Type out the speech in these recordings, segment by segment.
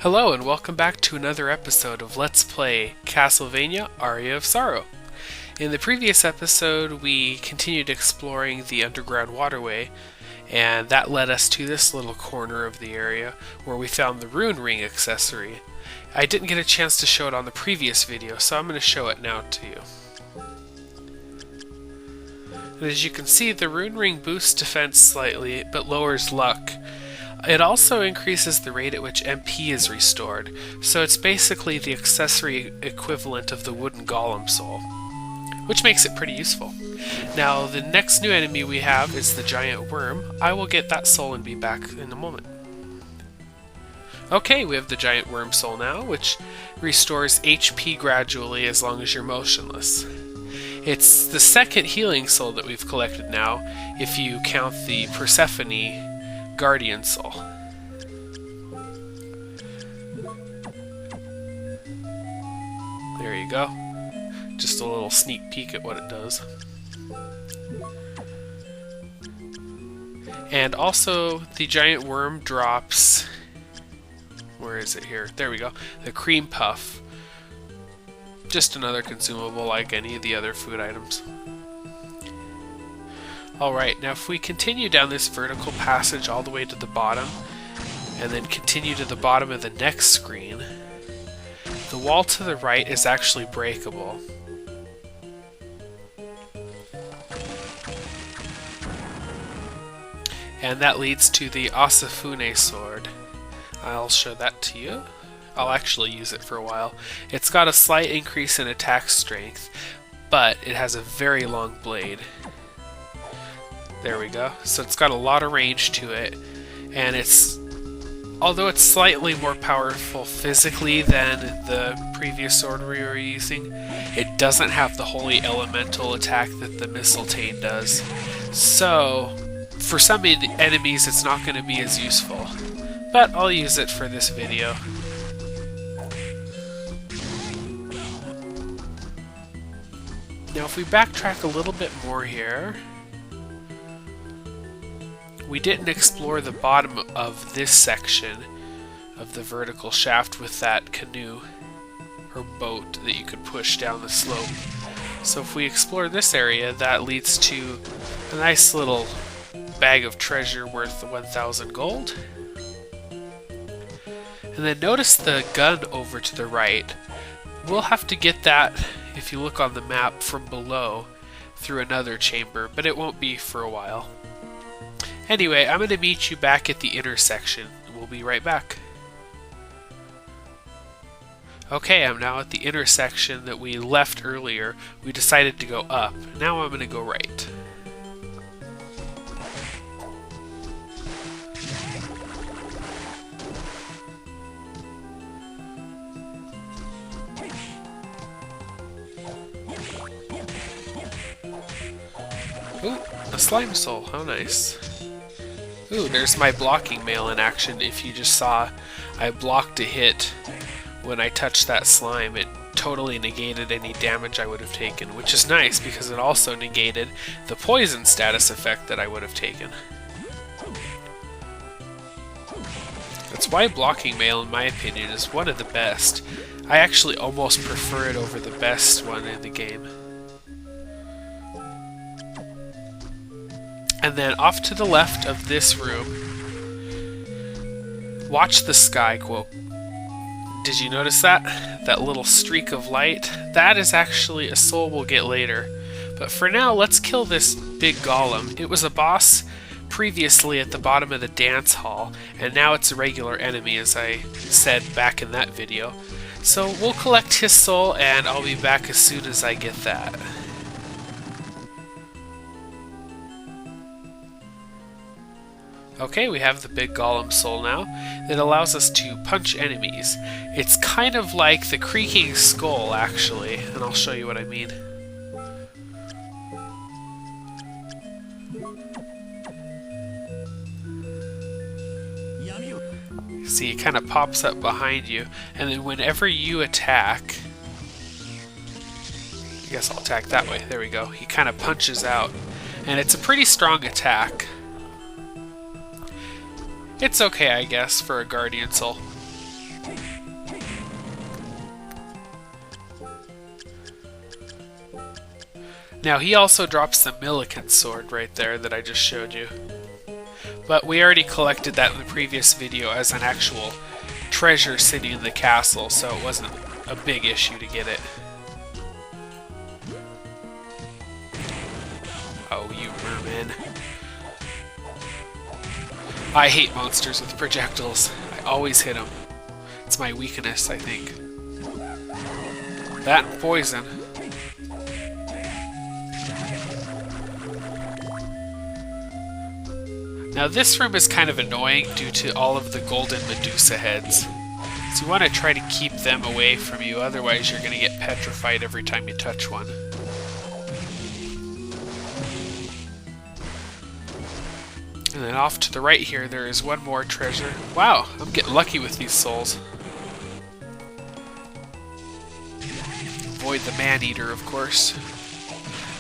Hello and welcome back to another episode of Let's Play Castlevania Aria of Sorrow. In the previous episode, we continued exploring the Underground Waterway, and that led us to this little corner of the area where we found the rune ring accessory. I didn't get a chance to show it on the previous video, so I'm going to show it now to you. And as you can see, the rune ring boosts defense slightly, but lowers luck. It also increases the rate at which MP is restored, so it's basically the accessory equivalent of the wooden golem soul, which makes it pretty useful. Now, the next new enemy we have is the giant worm. I will get that soul and be back in a moment. Okay, we have the giant worm soul now, which restores HP gradually as long as you're motionless. It's the second healing soul that we've collected now, if you count the Persephone Guardian Soul. There you go. Just a little sneak peek at what it does. And also, the giant worm drops... Where is it here? There we go. The cream puff. Just another consumable like any of the other food items. Alright, now if we continue down this vertical passage all the way to the bottom, and then continue to the bottom of the next screen, the wall to the right is actually breakable. And that leads to the Asafune sword. I'll show that to you. I'll actually use it for a while. It's got a slight increase in attack strength, but it has a very long blade. There we go. So it's got a lot of range to it, and although it's slightly more powerful physically than the previous sword we were using, it doesn't have the holy elemental attack that the mistletoe does. So, for some enemies it's not going to be as useful, but I'll use it for this video. Now if we backtrack a little bit more here, we didn't explore the bottom of this section of the vertical shaft with that canoe or boat that you could push down the slope. So if we explore this area, that leads to a nice little bag of treasure worth 1,000 gold. And then notice the gun over to the right. We'll have to get that, if you look on the map, from below through another chamber, but it won't be for a while. Anyway, I'm going to meet you back at the intersection. We'll be right back. Okay, I'm now at the intersection that we left earlier. We decided to go up. Now I'm going to go right. Ooh, a slime soul. How nice. Ooh, there's my blocking mail in action. If you just saw, I blocked a hit when I touched that slime. It totally negated any damage I would have taken, which is nice because it also negated the poison status effect that I would have taken. That's why blocking mail, in my opinion, is one of the best. I actually almost prefer it over the best one in the game. And then off to the left of this room, watch the sky quote. Did you notice that? That little streak of light? That is actually a soul we'll get later. But for now, let's kill this big golem. It was a boss previously at the bottom of the dance hall, and now it's a regular enemy, as I said back in that video. So we'll collect his soul, and I'll be back as soon as I get that. Okay, we have the big golem soul now that allows us to punch enemies. It's kind of like the creaking skull, actually, and I'll show you what I mean. See, it kind of pops up behind you, and then whenever you attack... I guess I'll attack that way. There we go. He kind of punches out, and it's a pretty strong attack. It's okay, I guess, for a Guardian Soul. Now he also drops the Milliken sword right there that I just showed you. But we already collected that in the previous video as an actual treasure sitting in the castle, so it wasn't a big issue to get it. Oh, you merman. I hate monsters with projectiles. I always hit them. It's my weakness, I think. That and poison. Now this room is kind of annoying due to all of the golden Medusa heads. So you want to try to keep them away from you, otherwise you're going to get petrified every time you touch one. And then off to the right here there is one more treasure. Wow, I'm getting lucky with these souls. Avoid the man-eater, of course.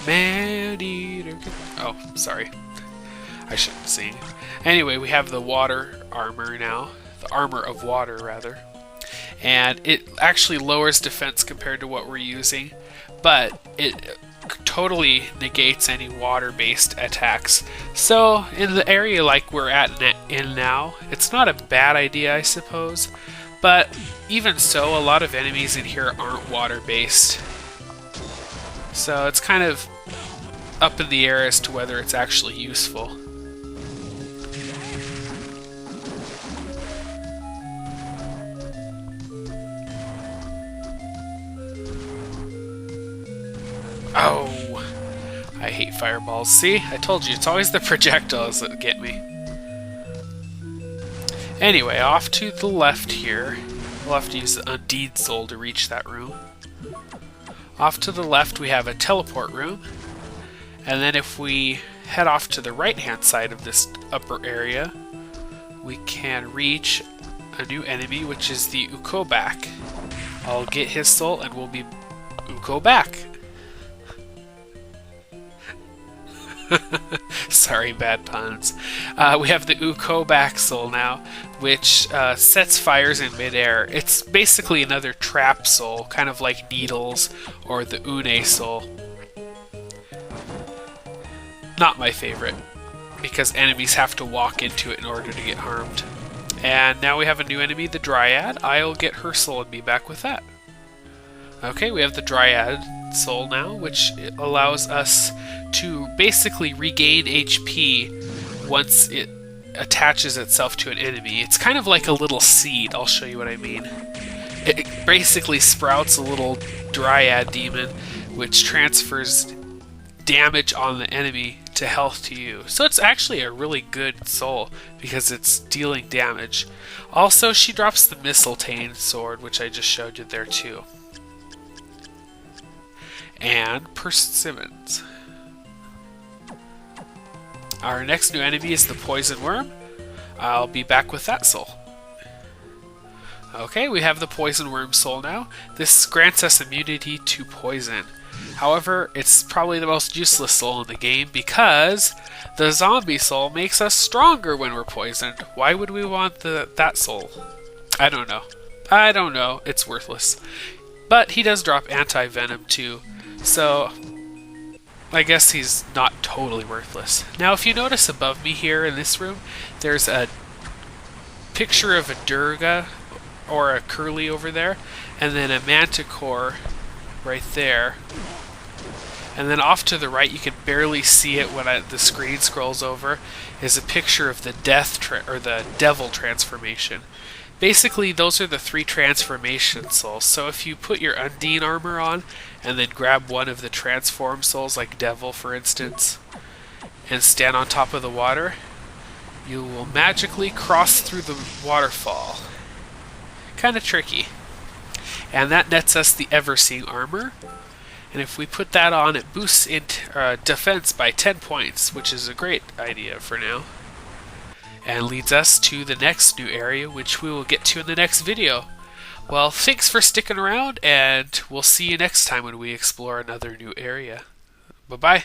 Man-eater. Oh, sorry. I shouldn't sing. Anyway, we have the water armor now. The armor of water, rather. And it actually lowers defense compared to what we're using, but it totally negates any water-based attacks. So, in the area like we're in now, it's not a bad idea, I suppose. But even so, a lot of enemies in here aren't water-based. So it's kind of up in the air as to whether it's actually useful. Oh, I hate fireballs. See? I told you, it's always the projectiles that get me. Anyway, off to the left here. We'll have to use the Undead Soul to reach that room. Off to the left we have a teleport room. And then if we head off to the right-hand side of this upper area, we can reach a new enemy, which is the Ukobak. I'll get his soul and we'll be Ukobak. Sorry, bad puns. We have the Ukobak soul now, which sets fires in midair. It's basically another trap soul, kind of like Needles or the Une soul. Not my favorite, because enemies have to walk into it in order to get harmed. And now we have a new enemy, the Dryad. I'll get her soul and be back with that. Okay, we have the Dryad soul now, which allows us to basically regain HP once it attaches itself to an enemy. It's kind of like a little seed. I'll show you what I mean. It basically sprouts a little Dryad demon, which transfers damage on the enemy to health to you. So it's actually a really good soul because it's dealing damage. Also, she drops the Mistletoe sword, which I just showed you there too. And persimmons. Our next new enemy is the Poison Worm. I'll be back with that soul. Okay, we have the Poison Worm soul now. This grants us immunity to poison. However, it's probably the most useless soul in the game because the zombie soul makes us stronger when we're poisoned. Why would we want that soul? I don't know. It's worthless. But he does drop anti-venom too, so I guess he's not totally worthless. Now, if you notice above me here in this room, there's a picture of a Durga or a Curly over there, and then a Manticore right there. And then off to the right, you can barely see it when the screen scrolls over, is a picture of the the Devil transformation. Basically, those are the 3 transformation souls. So if you put your Undine armor on, and then grab one of the transform souls, like Devil for instance, and stand on top of the water, you will magically cross through the waterfall. Kind of tricky. And that nets us the Ever-Seeing armor. And if we put that on, it boosts defense by 10 points, which is a great idea for now. And leads us to the next new area, which we will get to in the next video. Well, thanks for sticking around, and we'll see you next time when we explore another new area. Bye-bye.